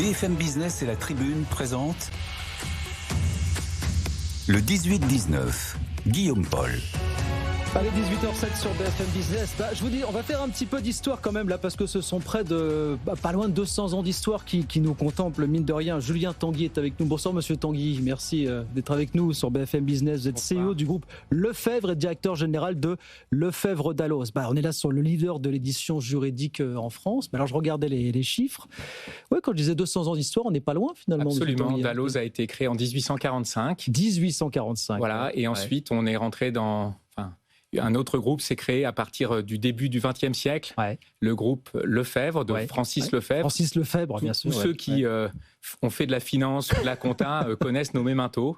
BFM Business et la Tribune présentent le 18-19, Guillaume Paul. Allez, 18h07 sur BFM Business. Je vous dis, on va faire un petit peu d'histoire quand même là, parce que ce sont près de pas loin de 200 ans d'histoire qui nous contemplent, mine de rien. Julien Tanguy est avec nous. Bonsoir Monsieur Tanguy, merci d'être avec nous sur BFM Business. Vous êtes CEO du groupe Lefebvre et directeur général de Lefebvre Dalloz. On est là sur le leader de l'édition juridique en France. Alors je regardais les chiffres. Ouais, quand je disais 200 ans d'histoire, on n'est pas loin finalement. Absolument. Dalloz a été créé en 1845. 1845. Voilà, ouais. Et ensuite on est rentré dans... Un autre groupe s'est créé à partir du début du XXe siècle, le groupe Lefebvre, de Francis Lefebvre. Francis Lefebvre, bien sûr. Tous ceux qui ont fait de la finance ou de la compta connaissent nos mémentos.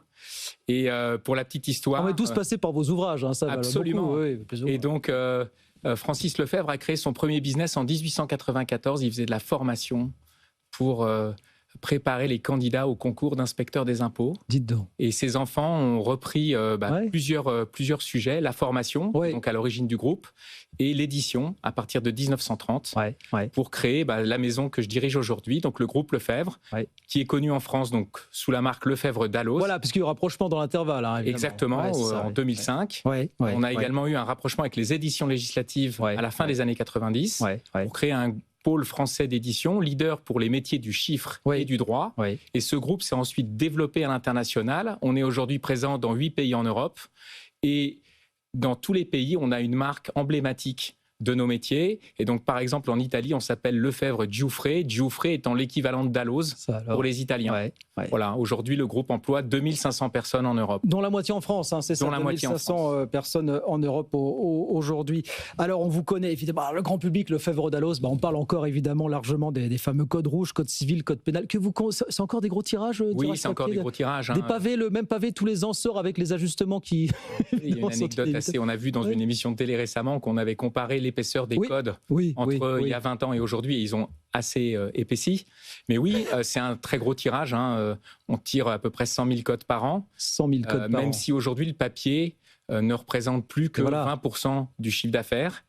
Et pour la petite histoire... On est tous passés par vos ouvrages, hein, ça absolument. Va beaucoup, et donc, Francis Lefebvre a créé son premier business en 1894. Il faisait de la formation pour... préparer les candidats au concours d'inspecteurs des impôts. Dites donc. Et ses enfants ont repris plusieurs sujets, la formation, donc à l'origine du groupe, et l'édition à partir de 1930, pour créer la maison que je dirige aujourd'hui, donc le groupe Lefebvre, qui est connu en France donc, sous la marque Lefebvre Dalloz. Voilà, puisqu'il y a eu un rapprochement dans l'intervalle. Hein, exactement, en 2005. On a également eu un rapprochement avec les éditions législatives à la fin des années 90, pour créer un pôle français d'édition, leader pour les métiers du chiffre et du droit. Et ce groupe s'est ensuite développé à l'international. On est aujourd'hui présent dans 8 pays en Europe. Et dans tous les pays, on a une marque emblématique de nos métiers. Et donc, par exemple, en Italie, on s'appelle Lefebvre Giuffre. Giuffre étant l'équivalent de Dalloz pour les Italiens. Voilà, aujourd'hui, le groupe emploie 2500 personnes en Europe. Dont la moitié en France, hein, c'est ça, 2500 personnes en Europe aujourd'hui. Alors, on vous connaît, évidemment, le grand public, Lefebvre Dalloz, on parle encore évidemment largement des fameux codes rouges, code civil, code pénal. C'est encore des gros tirages Oui, c'est encore des gros tirages. Des pavés, le même pavé tous les ans sort avec les ajustements qui... Il y a une anecdote assez... On a vu dans une émission de télé récemment qu'on avait comparé l'épaisseur des codes entre il y a 20 ans et aujourd'hui, et ils ont assez épaissi. Mais oui, c'est un très gros tirage. On tire à peu près 100 000 codes par an. 100 000 codes par an. Même si aujourd'hui, le papier ne représente plus que 20% du chiffre d'affaires,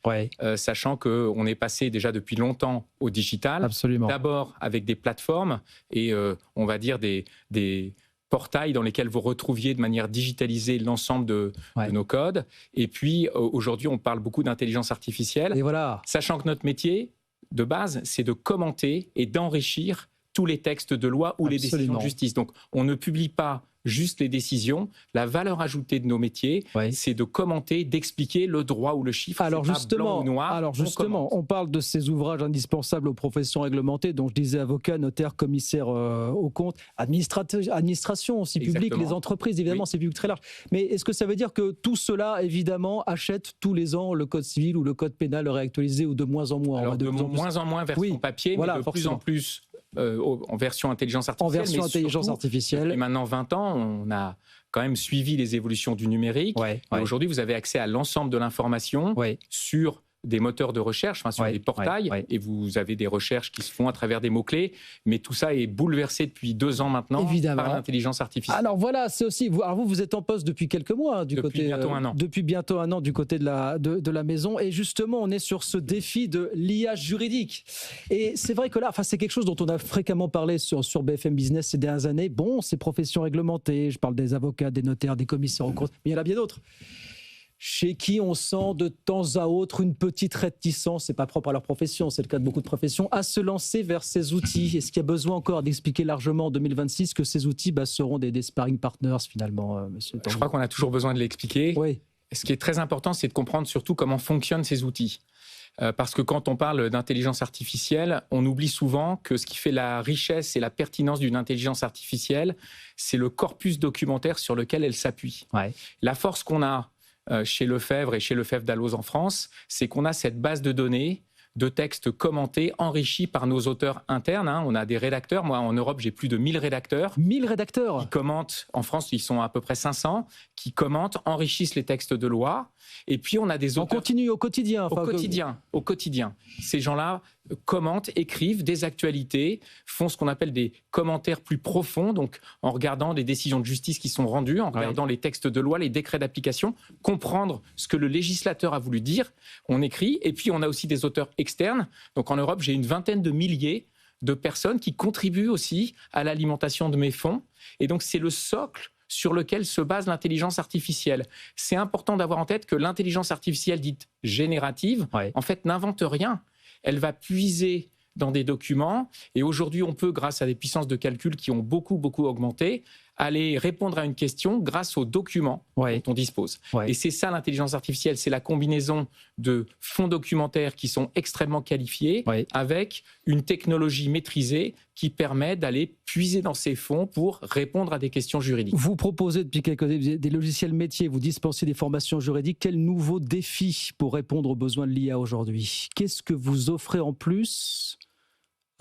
sachant qu'on est passé déjà depuis longtemps au digital. Absolument. D'abord avec des plateformes et on va dire des portails dans lesquels vous retrouviez de manière digitalisée l'ensemble de nos codes. Et puis, aujourd'hui, on parle beaucoup d'intelligence artificielle. Et voilà. Sachant que notre métier, de base, c'est de commenter et d'enrichir tous les textes de loi ou les décisions de justice. Donc, on ne publie pas juste les décisions. La valeur ajoutée de nos métiers, c'est de commenter, d'expliquer le droit ou le chiffre. Alors justement, blanc ou noir, on parle de ces ouvrages indispensables aux professions réglementées, dont je disais avocat, notaire, commissaire aux comptes, administration aussi publique, les entreprises, évidemment, c'est public très large. Mais est-ce que ça veut dire que tout cela, évidemment, achète tous les ans le code civil ou le code pénal réactualisé ou de moins en moins? Alors, de moins en moins version papier, mais de plus en plus en version intelligence artificielle. En version intelligence artificielle. Et maintenant 20 ans, on a quand même suivi les évolutions du numérique. Et aujourd'hui, vous avez accès à l'ensemble de l'information sur des moteurs de recherche, sur des portails, et vous avez des recherches qui se font à travers des mots-clés, mais tout ça est bouleversé depuis 2 ans maintenant par l'intelligence artificielle. Alors voilà, c'est aussi... vous êtes en poste depuis quelques mois. Depuis bientôt 1 an. Depuis bientôt 1 an du côté de la maison, et justement, on est sur ce défi de l'IA juridique. Et c'est vrai que là, c'est quelque chose dont on a fréquemment parlé sur BFM Business ces dernières années. Bon, ces professions réglementées, je parle des avocats, des notaires, des commissaires aux comptes, mais il y en a bien d'autres, chez qui on sent de temps à autre une petite réticence, c'est pas propre à leur profession, c'est le cas de beaucoup de professions, à se lancer vers ces outils. Est-ce qu'il y a besoin encore d'expliquer largement en 2026 que ces outils seront des sparring partners finalement, monsieur Tanguy? Je crois qu'on a toujours besoin de l'expliquer. Ce qui est très important, c'est de comprendre surtout comment fonctionnent ces outils. Parce que quand on parle d'intelligence artificielle, on oublie souvent que ce qui fait la richesse et la pertinence d'une intelligence artificielle, c'est le corpus documentaire sur lequel elle s'appuie. La force qu'on a chez Lefebvre et chez Lefebvre Dalloz en France, c'est qu'on a cette base de données de textes commentés, enrichis par nos auteurs internes. On a des rédacteurs. Moi, en Europe, j'ai plus de 1000 rédacteurs. 1000 rédacteurs qui commentent. En France, ils sont à peu près 500, qui commentent, enrichissent les textes de loi. Et puis, on a des auteurs... On continue au quotidien. Au quotidien. Ces gens-là commentent, écrivent des actualités, font ce qu'on appelle des commentaires plus profonds, donc en regardant des décisions de justice qui sont rendues, en regardant les textes de loi, les décrets d'application, comprendre ce que le législateur a voulu dire. On écrit, et puis on a aussi des auteurs externes. Donc en Europe, j'ai une 20aine de milliers de personnes qui contribuent aussi à l'alimentation de mes fonds. Et donc, c'est le socle sur lequel se base l'intelligence artificielle. C'est important d'avoir en tête que l'intelligence artificielle dite générative, en fait, n'invente rien. Elle va puiser dans des documents. Et aujourd'hui, on peut, grâce à des puissances de calcul qui ont beaucoup augmenté, aller répondre à une question grâce aux documents dont on dispose. Et c'est ça l'intelligence artificielle, c'est la combinaison de fonds documentaires qui sont extrêmement qualifiés avec une technologie maîtrisée qui permet d'aller puiser dans ces fonds pour répondre à des questions juridiques. Vous proposez depuis quelques années des logiciels métiers, vous dispensez des formations juridiques. Quel nouveau défi pour répondre aux besoins de l'IA aujourd'hui? Qu'est-ce que vous offrez en plus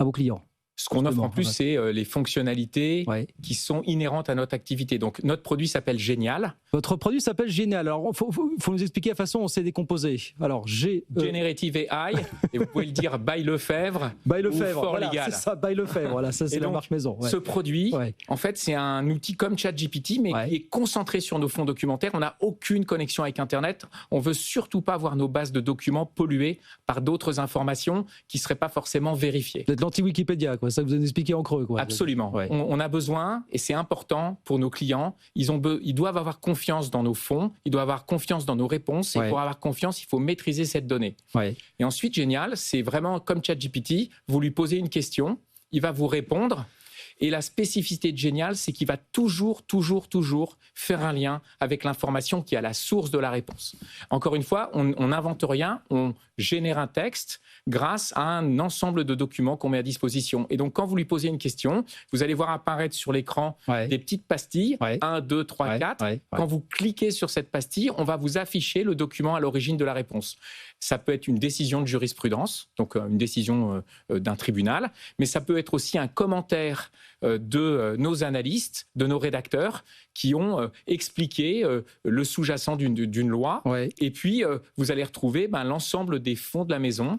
à vos clients? Ce qu'on offre en plus, c'est les fonctionnalités qui sont inhérentes à notre activité. Donc, notre produit s'appelle Génial. Votre produit s'appelle Génial. Alors, il faut nous expliquer la façon dont c'est décomposé. Alors, Generative AI, et vous pouvez le dire by Lefebvre ou Fort Legal. C'est ça, by Lefebvre. Voilà, ça, c'est la marque maison. Ce produit, en fait, c'est un outil comme ChatGPT, mais qui est concentré sur nos fonds documentaires. On n'a aucune connexion avec Internet. On ne veut surtout pas voir nos bases de documents polluées par d'autres informations qui ne seraient pas forcément vérifiées. Vous êtes l'anti-Wikipédia, quoi. Ça vous a expliqué en creux, quoi. Absolument. On a besoin, et c'est important pour nos clients, ils doivent avoir confiance dans nos fonds, ils doivent avoir confiance dans nos réponses, et pour avoir confiance, il faut maîtriser cette donnée. Et ensuite, Génial, c'est vraiment comme ChatGPT, vous lui posez une question, il va vous répondre. Et la spécificité de Génial, c'est qu'il va toujours faire un lien avec l'information qui est à la source de la réponse. Encore une fois, on n'invente rien, on génère un texte grâce à un ensemble de documents qu'on met à disposition. Et donc, quand vous lui posez une question, vous allez voir apparaître sur l'écran des petites pastilles, 1, 2, 3, 4. Quand vous cliquez sur cette pastille, on va vous afficher le document à l'origine de la réponse. Ça peut être une décision de jurisprudence, donc une décision d'un tribunal, mais ça peut être aussi un commentaire de nos analystes, de nos rédacteurs, qui ont expliqué le sous-jacent d'une loi. Et puis, vous allez retrouver l'ensemble des fonds de la maison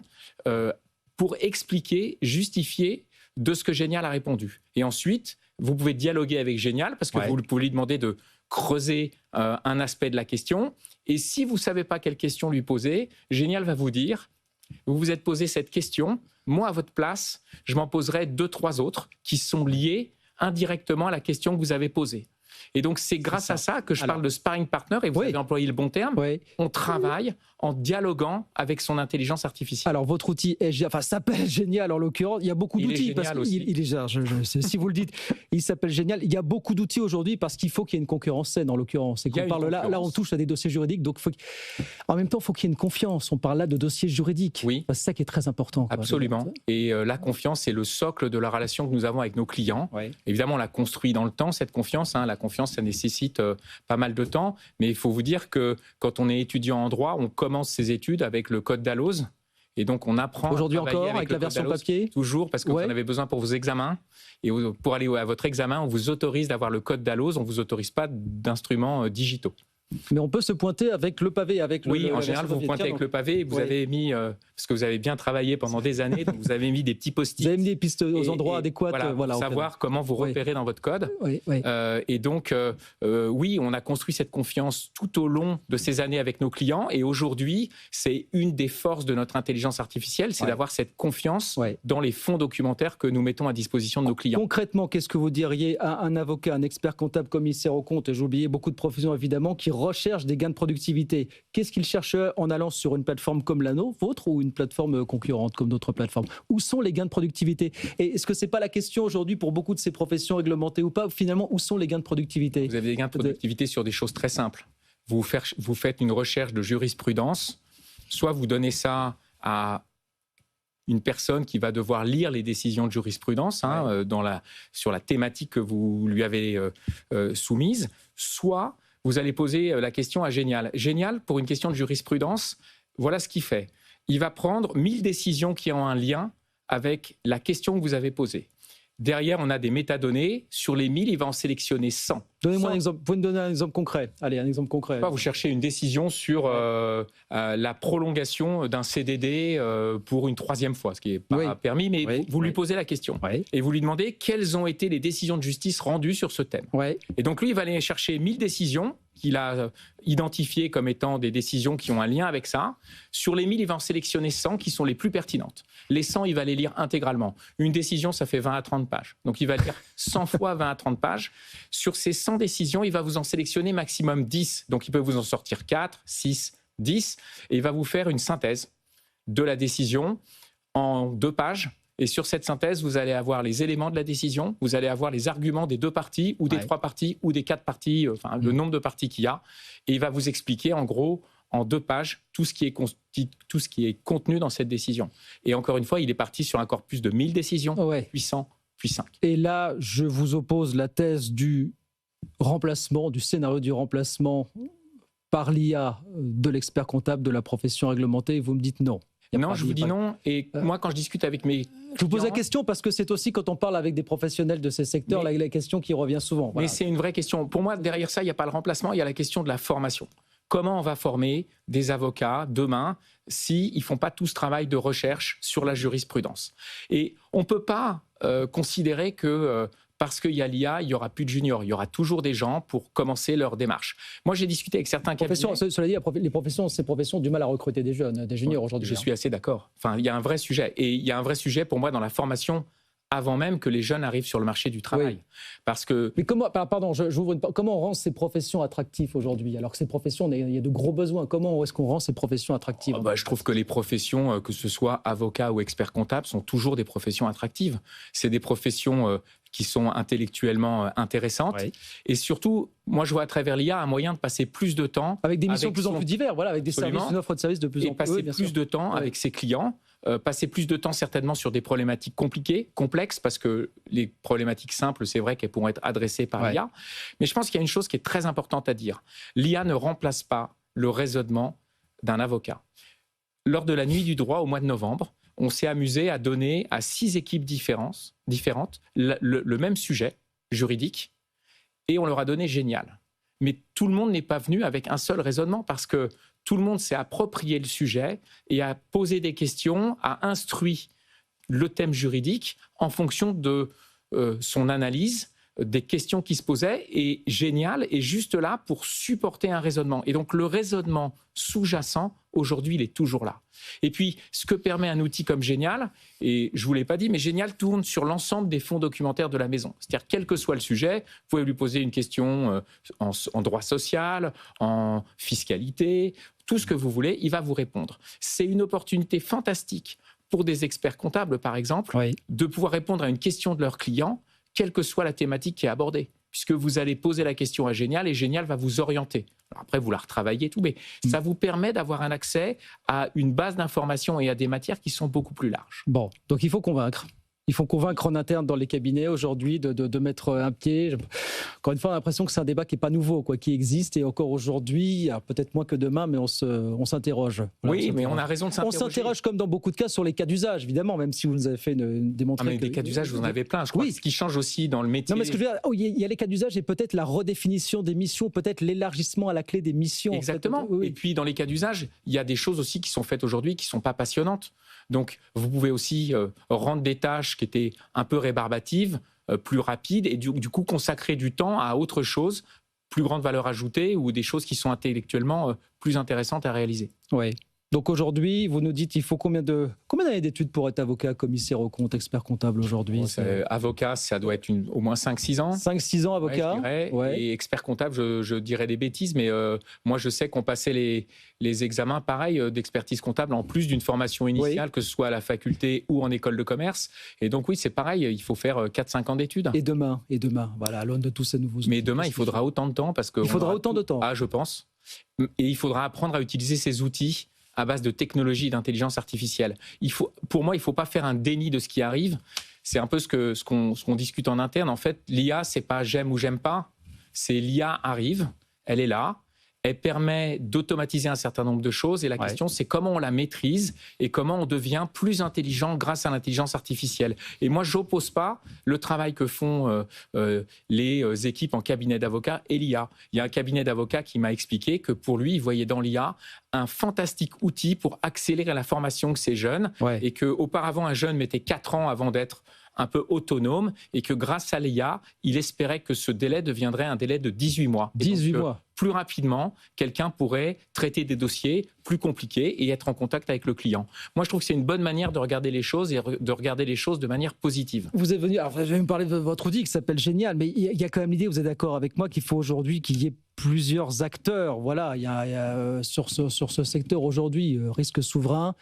pour expliquer, justifier de ce que Génial a répondu. Et ensuite, vous pouvez dialoguer avec Génial, parce que vous pouvez lui demander de creuser un aspect de la question. Et si vous ne savez pas quelle question lui poser, Génial va vous dire, vous vous êtes posé cette question, moi à votre place, je m'en poserai 2, 3 autres qui sont liées indirectement à la question que vous avez posée. Et donc, c'est grâce à ça que je parle de sparring partner, et vous avez employé le bon terme. On travaille en dialoguant avec son intelligence artificielle. Alors, votre outil s'appelle Génial en l'occurrence. Il y a beaucoup d'outils. Si vous le dites, il s'appelle Génial. Il y a beaucoup d'outils aujourd'hui parce qu'il faut qu'il y ait une concurrence saine en l'occurrence. Et qu'on parle là, on touche à des dossiers juridiques. Donc, en même temps, il faut qu'il y ait une confiance. On parle là de dossiers juridiques. C'est ça qui est très important. Absolument. Et la confiance, c'est le socle de la relation que nous avons avec nos clients. Évidemment, on l'a construit dans le temps, cette confiance. La confiance, ça nécessite pas mal de temps. Mais il faut vous dire que quand on est étudiant en droit, on commence ses études avec le code Dalloz. Et donc, on apprend aujourd'hui encore avec la version papier. Toujours, parce que vous en avez besoin pour vos examens. Et pour aller à votre examen, on vous autorise d'avoir le code Dalloz. On ne vous autorise pas d'instruments digitaux. Mais on peut se pointer avec le pavé. En général, vous pointez avec le pavé. Vous avez mis, parce que vous avez bien travaillé pendant des années, donc vous avez mis des petits post-it. Vous avez mis des pistes aux endroits adéquats. Pour savoir comment vous repérer dans votre code. Et donc, oui, on a construit cette confiance tout au long de ces années avec nos clients. Et aujourd'hui, c'est une des forces de notre intelligence artificielle, c'est d'avoir cette confiance dans les fonds documentaires que nous mettons à disposition de nos clients. Concrètement, qu'est-ce que vous diriez à un avocat, un expert comptable, commissaire aux comptes, j'ai oublié beaucoup de professions évidemment, qui recherchent des gains de productivité? Qu'est-ce qu'ils cherchent en allant sur une plateforme comme la vôtre ou une plateforme concurrente comme d'autres plateformes? Où sont les gains de productivité? Et est-ce que ce n'est pas la question aujourd'hui pour beaucoup de ces professions réglementées ou pas? Finalement, où sont les gains de productivité? Vous avez des gains de productivité sur des choses très simples. Vous faites une recherche de jurisprudence, soit vous donnez ça à une personne qui va devoir lire les décisions de jurisprudence sur la thématique que vous lui avez soumise, soit vous allez poser la question à Génial. Génial, pour une question de jurisprudence, voilà ce qu'il fait. Il va prendre 1000 décisions qui ont un lien avec la question que vous avez posée. Derrière, on a des métadonnées. Sur les 1000, il va en sélectionner 100. Donnez-moi un exemple. Vous pouvez me donner un exemple concret. Allez, un exemple concret. Vous cherchez une décision sur la prolongation d'un CDD pour une 3e fois, ce qui n'est pas permis, mais vous lui posez la question. Et vous lui demandez quelles ont été les décisions de justice rendues sur ce thème. Et donc lui, il va aller chercher 1000 décisions qu'il a identifiées comme étant des décisions qui ont un lien avec ça. Sur les 1000, il va en sélectionner 100 qui sont les plus pertinentes. Les 100, il va les lire intégralement. Une décision, ça fait 20 à 30 pages. Donc il va lire 100 fois 20 à 30 pages. Sur ces 100 décisions, il va vous en sélectionner maximum 10. Donc il peut vous en sortir 4, 6, 10. Et il va vous faire une synthèse de la décision en 2 pages. Et sur cette synthèse, vous allez avoir les éléments de la décision, vous allez avoir les arguments des 2 parties, ou des 3 parties, ou des 4 parties, enfin le nombre de parties qu'il y a. Et il va vous expliquer, en gros, en 2 pages, tout ce qui est contenu dans cette décision. Et encore une fois, il est parti sur un corpus de 1000 décisions, puis 100, puis 5. Et là, je vous oppose la thèse du remplacement, du scénario du remplacement par l'IA de l'expert comptable de la profession réglementée, et vous me dites non. Non, je vous dis non. Et moi, quand je discute avec mes clients... Je vous pose la question parce que c'est aussi quand on parle avec des professionnels de ces secteurs, la question qui revient souvent. Mais c'est une vraie question. Pour moi, derrière ça, il n'y a pas le remplacement, il y a la question de la formation. Comment on va former des avocats demain s'ils ne font pas tout ce travail de recherche sur la jurisprudence? Et on ne peut pas considérer que... parce qu'il y a l'IA, il n'y aura plus de juniors. Il y aura toujours des gens pour commencer leur démarche. Moi, j'ai discuté avec certains cabinets... Cela dit, les professions, ces professions ont du mal à recruter des jeunes, des juniors aujourd'hui. Je suis assez d'accord. Enfin, il y a un vrai sujet. Et il y a un vrai sujet pour moi dans la formation avant même que les jeunes arrivent sur le marché du travail. Parce que... Mais comment, comment on rend ces professions attractives aujourd'hui? Alors que ces professions, il y a de gros besoins. Comment est-ce qu'on rend ces professions attractives? Je trouve que les professions, que ce soit avocat ou expert comptable, sont toujours des professions attractives. C'est des professions... qui sont intellectuellement intéressantes. Et surtout, moi, je vois à travers l'IA un moyen de passer plus de temps... Avec des missions de plus en plus diverses, avec des services, une offre de services de plus en plus... Et passer plus de temps avec ses clients, passer plus de temps certainement sur des problématiques compliquées, complexes, parce que les problématiques simples, c'est vrai qu'elles pourront être adressées par l'IA. Mais je pense qu'il y a une chose qui est très importante à dire. L'IA ne remplace pas le raisonnement d'un avocat. Lors de la Nuit du droit au mois de novembre, on s'est amusé à donner à 6 équipes différentes le même sujet juridique et on leur a donné génial. Mais tout le monde n'est pas venu avec un seul raisonnement parce que tout le monde s'est approprié le sujet et a posé des questions, a instruit le thème juridique en fonction de son analyse, des questions qui se posaient, et génial est juste là pour supporter un raisonnement. Et donc le raisonnement sous-jacent, aujourd'hui, il est toujours là. Et puis, ce que permet un outil comme Génial, et je ne vous l'ai pas dit, mais Génial tourne sur l'ensemble des fonds documentaires de la maison. C'est-à-dire, quel que soit le sujet, vous pouvez lui poser une question en droit social, en fiscalité, tout ce que vous voulez, il va vous répondre. C'est une opportunité fantastique pour des experts comptables, par exemple, de pouvoir répondre à une question de leurs clients, quelle que soit la thématique qui est abordée, puisque vous allez poser la question à Génial et Génial va vous orienter. Alors après, vous la retravaillez et tout, mais ça vous permet d'avoir un accès à une base d'informations et à des matières qui sont beaucoup plus larges. Bon, donc il faut convaincre. Il faut convaincre en interne dans les cabinets aujourd'hui de mettre un pied. Encore une fois, on a l'impression que c'est un débat qui n'est pas nouveau, qui existe et encore aujourd'hui, peut-être moins que demain, mais on s'interroge. Voilà, oui, mais on a raison de s'interroger. On s'interroge comme dans beaucoup de cas sur les cas d'usage, évidemment, même si vous nous avez fait démontrer mais des cas d'usage, vous en avez plein. Je crois que ce qui change aussi dans le métier... Non, mais ce que je veux dire, il y a les cas d'usage et peut-être la redéfinition des missions, peut-être l'élargissement à la clé des missions. Exactement. En fait. Et puis, dans les cas d'usage, il y a des choses aussi qui sont faites aujourd'hui qui ne sont pas passionnantes. Donc, vous pouvez aussi rendre des tâches qui étaient un peu rébarbatives, plus rapides, et du coup consacrer du temps à autre chose, plus grande valeur ajoutée, ou des choses qui sont intellectuellement plus intéressantes à réaliser. Oui. Donc aujourd'hui, vous nous dites, il faut combien d'années d'études pour être avocat, commissaire aux comptes, expert comptable aujourd'hui? Avocat, ça doit être au moins 5-6 ans. 5-6 ans avocat, je dirais. Et expert comptable, je dirais des bêtises, mais moi je sais qu'on passait les examens, pareil, d'expertise comptable, en plus d'une formation initiale, que ce soit à la faculté ou en école de commerce. Et donc oui, c'est pareil, il faut faire 4-5 ans d'études. Et demain, voilà, à l'aune de tous ces nouveaux outils. Mais demain, il faudra autant de temps. Il faudra autant de temps. Ah, je pense. Et il faudra apprendre à utiliser ces outils à base de technologie et d'intelligence artificielle. Pour moi, il ne faut pas faire un déni de ce qui arrive. C'est un peu ce qu'on discute en interne. En fait, l'IA, ce n'est pas j'aime ou j'aime pas. C'est l'IA arrive, elle est là, elle permet d'automatiser un certain nombre de choses et la question c'est comment on la maîtrise et comment on devient plus intelligent grâce à l'intelligence artificielle. Et moi, je n'oppose pas le travail que font les équipes en cabinet d'avocats et l'IA. Il y a un cabinet d'avocats qui m'a expliqué que pour lui, il voyait dans l'IA un fantastique outil pour accélérer la formation de ces jeunes et qu'auparavant, un jeune mettait 4 ans avant d'être un peu autonome et que grâce à l'IA, il espérait que ce délai deviendrait un délai de 18 mois. 18 mois. Plus rapidement, quelqu'un pourrait traiter des dossiers plus compliqués et être en contact avec le client. Moi, je trouve que c'est une bonne manière de regarder les choses et de regarder les choses de manière positive. Vous êtes venu, alors je vais me parler de votre outil qui s'appelle Génial, mais il y a quand même l'idée, vous êtes d'accord avec moi, qu'il faut aujourd'hui qu'il y ait plusieurs acteurs. Voilà, il y a sur ce secteur aujourd'hui, risque souverain.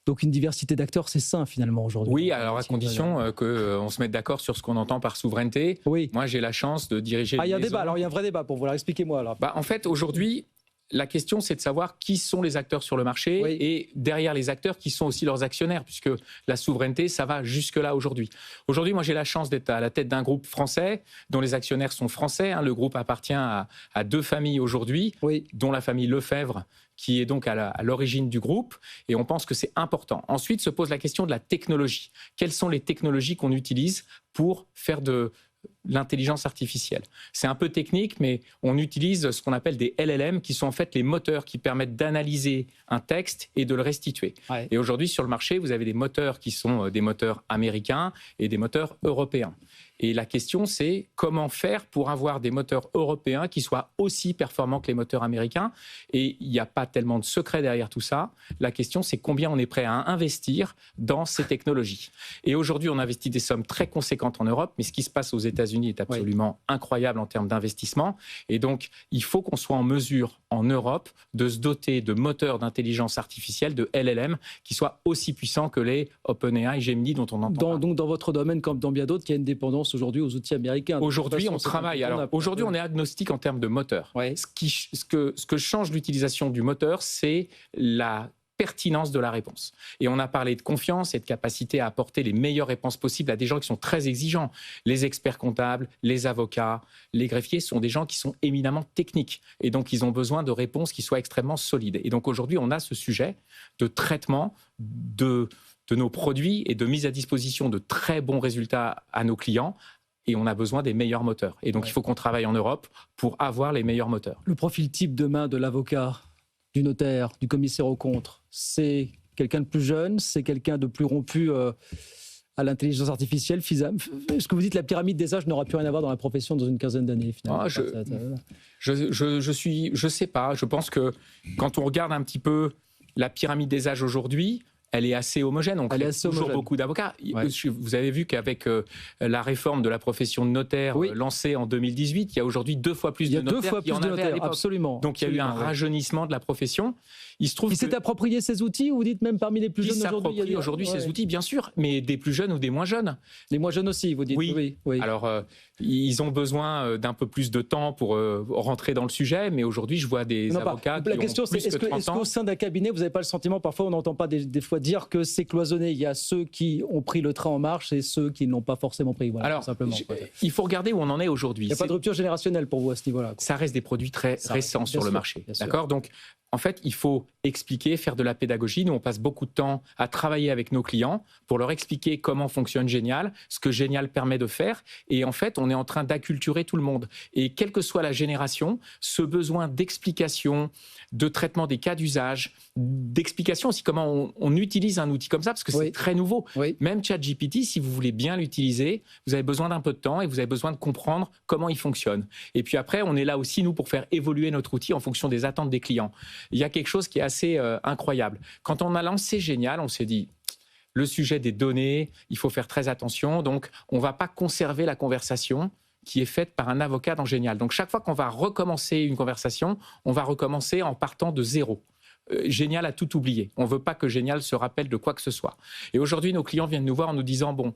Donc une diversité d'acteurs, c'est sain finalement aujourd'hui. Oui, alors à condition qu'on se mette d'accord sur ce qu'on entend par souveraineté. Oui. Moi, j'ai la chance de diriger. Il y a un débat. Alors il y a un vrai débat pour vous. Expliquez-moi alors. En fait, aujourd'hui, la question, c'est de savoir qui sont les acteurs sur le marché et derrière les acteurs, qui sont aussi leurs actionnaires, puisque la souveraineté, ça va jusque-là aujourd'hui. Aujourd'hui, moi, j'ai la chance d'être à la tête d'un groupe français dont les actionnaires sont français. Le groupe appartient à 2 familles aujourd'hui, dont la famille Lefebvre, qui est donc à l'origine du groupe, et on pense que c'est important. Ensuite se pose la question de la technologie. Quelles sont les technologies qu'on utilise pour faire de l'intelligence artificielle? C'est un peu technique, mais on utilise ce qu'on appelle des LLM, qui sont en fait les moteurs qui permettent d'analyser un texte et de le restituer. Et aujourd'hui, sur le marché, vous avez des moteurs qui sont des moteurs américains et des moteurs européens. Et la question, c'est comment faire pour avoir des moteurs européens qui soient aussi performants que les moteurs américains. Et il n'y a pas tellement de secret derrière tout ça. La question, c'est combien on est prêt à investir dans ces technologies. Et aujourd'hui, on investit des sommes très conséquentes en Europe, mais ce qui se passe aux États-Unis est absolument incroyable en termes d'investissement. Et donc, il faut qu'on soit en mesure, en Europe, de se doter de moteurs d'intelligence artificielle, de LLM, qui soient aussi puissants que les OpenAI, Gemini dont on entend parler. Donc, dans votre domaine, comme dans bien d'autres, il y a une dépendance aujourd'hui aux outils américains. Aujourd'hui, on travaille. Alors, aujourd'hui, on est agnostique en termes de moteur. Ce que change l'utilisation du moteur, c'est la pertinence de la réponse. Et on a parlé de confiance et de capacité à apporter les meilleures réponses possibles à des gens qui sont très exigeants. Les experts comptables, les avocats, les greffiers sont des gens qui sont éminemment techniques. Et donc, ils ont besoin de réponses qui soient extrêmement solides. Et donc, aujourd'hui, on a ce sujet de traitement de nos produits et de mise à disposition de très bons résultats à nos clients. Et on a besoin des meilleurs moteurs. Et donc, il faut qu'on travaille en Europe pour avoir les meilleurs moteurs. Le profil type demain de l'avocat, du notaire, du commissaire aux comptes, c'est quelqu'un de plus jeune, c'est quelqu'un de plus rompu à l'intelligence artificielle. Est-ce que vous dites que la pyramide des âges n'aura plus rien à voir dans la profession dans une quinzaine d'années finalement? Je sais pas. Je pense que quand on regarde un petit peu la pyramide des âges aujourd'hui, elle est assez homogène. On crée toujours beaucoup d'avocats. Vous avez vu qu'avec la réforme de la profession de notaire lancée en 2018, il y a aujourd'hui 2 fois plus de notaires qu'il y en avait à l'époque. Absolument. Donc il y a eu un rajeunissement de la profession. Il se trouve qui s'est approprié ces outils, ou vous dites même parmi les plus jeunes aujourd'hui? Qui s'approprient aujourd'hui ces outils, bien sûr, mais des plus jeunes ou des moins jeunes. Les moins jeunes aussi, vous dites? Oui. Alors, ils ont besoin d'un peu plus de temps pour rentrer dans le sujet, mais aujourd'hui, je vois des avocats qui ont plus que 30 ans. La question, c'est est-ce qu'au sein d'un cabinet, vous n'avez pas le sentiment, parfois on n'entend pas des fois dire que c'est cloisonné, il y a ceux qui ont pris le train en marche et ceux qui ne l'ont pas forcément pris. Voilà, alors, simplement. Il faut regarder où on en est aujourd'hui. Il n'y a pas de rupture générationnelle pour vous à ce niveau-là. Ça reste des produits très récents sur le marché. D'accord ? Donc, en fait, il faut expliquer, faire de la pédagogie. Nous, on passe beaucoup de temps à travailler avec nos clients pour leur expliquer comment fonctionne Génial, ce que Génial permet de faire. Et en fait, on est en train d'acculturer tout le monde. Et quelle que soit la génération, ce besoin d'explication, de traitement des cas d'usage, d'explication aussi comment on utilise un outil comme ça, parce que c'est très nouveau. Même ChatGPT, si vous voulez bien l'utiliser, vous avez besoin d'un peu de temps et vous avez besoin de comprendre comment il fonctionne. Et puis après, on est là aussi, nous, pour faire évoluer notre outil en fonction des attentes des clients. Il y a quelque chose qui est assez incroyable. Quand on a lancé Génial, on s'est dit, le sujet des données, il faut faire très attention. Donc, on ne va pas conserver la conversation qui est faite par un avocat dans Génial. Donc, chaque fois qu'on va recommencer une conversation, on va recommencer en partant de zéro. Génial a tout oublié. On ne veut pas que Génial se rappelle de quoi que ce soit. Et aujourd'hui, nos clients viennent nous voir en nous disant, bon,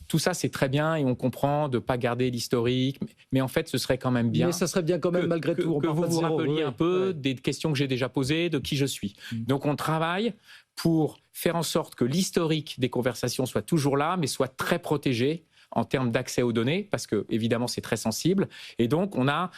tout ça, c'est très bien et on comprend de ne pas garder l'historique, mais en fait, ce serait quand même bien. Mais ça serait bien quand même, malgré tout. Que vous vous rappeliez un peu des questions que j'ai déjà posées, de qui je suis. Donc, on travaille pour faire en sorte que l'historique des conversations soit toujours là, mais soit très protégé en termes d'accès aux données, parce que, évidemment, c'est très sensible. Et donc, on a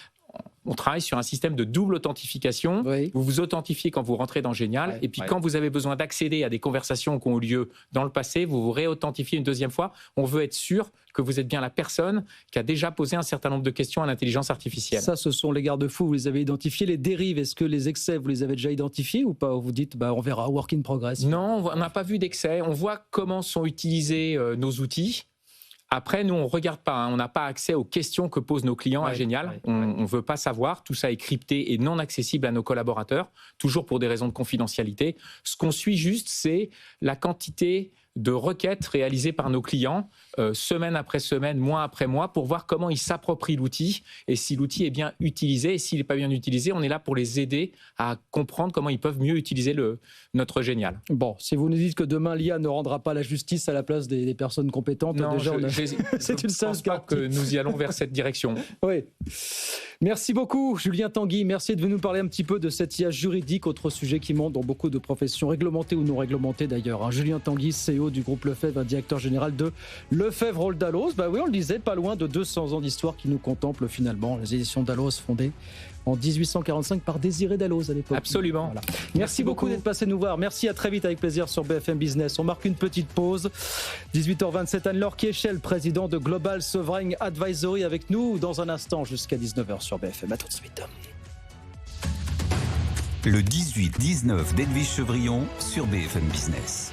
on travaille sur un système de double authentification. Oui. Vous vous authentifiez quand vous rentrez dans Génial, et puis quand vous avez besoin d'accéder à des conversations qui ont eu lieu dans le passé, vous vous réauthentifiez une deuxième fois. On veut être sûr que vous êtes bien la personne qui a déjà posé un certain nombre de questions à l'intelligence artificielle. Ça, ce sont les garde-fous, vous les avez identifiés. Les dérives, est-ce que les excès, vous les avez déjà identifiés ou pas? Vous dites, on verra, work in progress. Non, on n'a pas vu d'excès. On voit comment sont utilisés nos outils. Après, nous, on ne regarde pas, on n'a pas accès aux questions que posent nos clients à Génial. On ne veut pas savoir. Tout ça est crypté et non accessible à nos collaborateurs, toujours pour des raisons de confidentialité. Ce qu'on suit juste, c'est la quantité de requêtes réalisées par nos clients, semaine après semaine, mois après mois, pour voir comment ils s'approprient l'outil et si l'outil est bien utilisé. Et s'il n'est pas bien utilisé, on est là pour les aider à comprendre comment ils peuvent mieux utiliser notre Génial. Bon, si vous nous dites que demain, l'IA ne rendra pas la justice à la place des personnes compétentes, non, déjà, c'est une simple garantie. Que nous y allons vers cette direction. Oui. Merci beaucoup, Julien Tanguy. Merci de venir nous parler un petit peu de cette IA juridique, autre sujet qui monte dans beaucoup de professions, réglementées ou non réglementées d'ailleurs. Julien Tanguy, CEO du groupe Lefebvre, directeur général de Lefebvre Roald Dalos. Oui, on le disait, pas loin de 200 ans d'histoire qui nous contemplent finalement. Les éditions Dalos fondées en 1845 par Désiré Dalos à l'époque. Absolument. Voilà. Merci beaucoup d'être passé nous voir. Merci, à très vite, avec plaisir sur BFM Business. On marque une petite pause. 18h27, Anne-Laure Kiechel, président de Global Sovereign Advisory, avec nous dans un instant jusqu'à 19h sur BFM. À tout de suite. Le 18-19 d'Edwige Chevrillon sur BFM Business.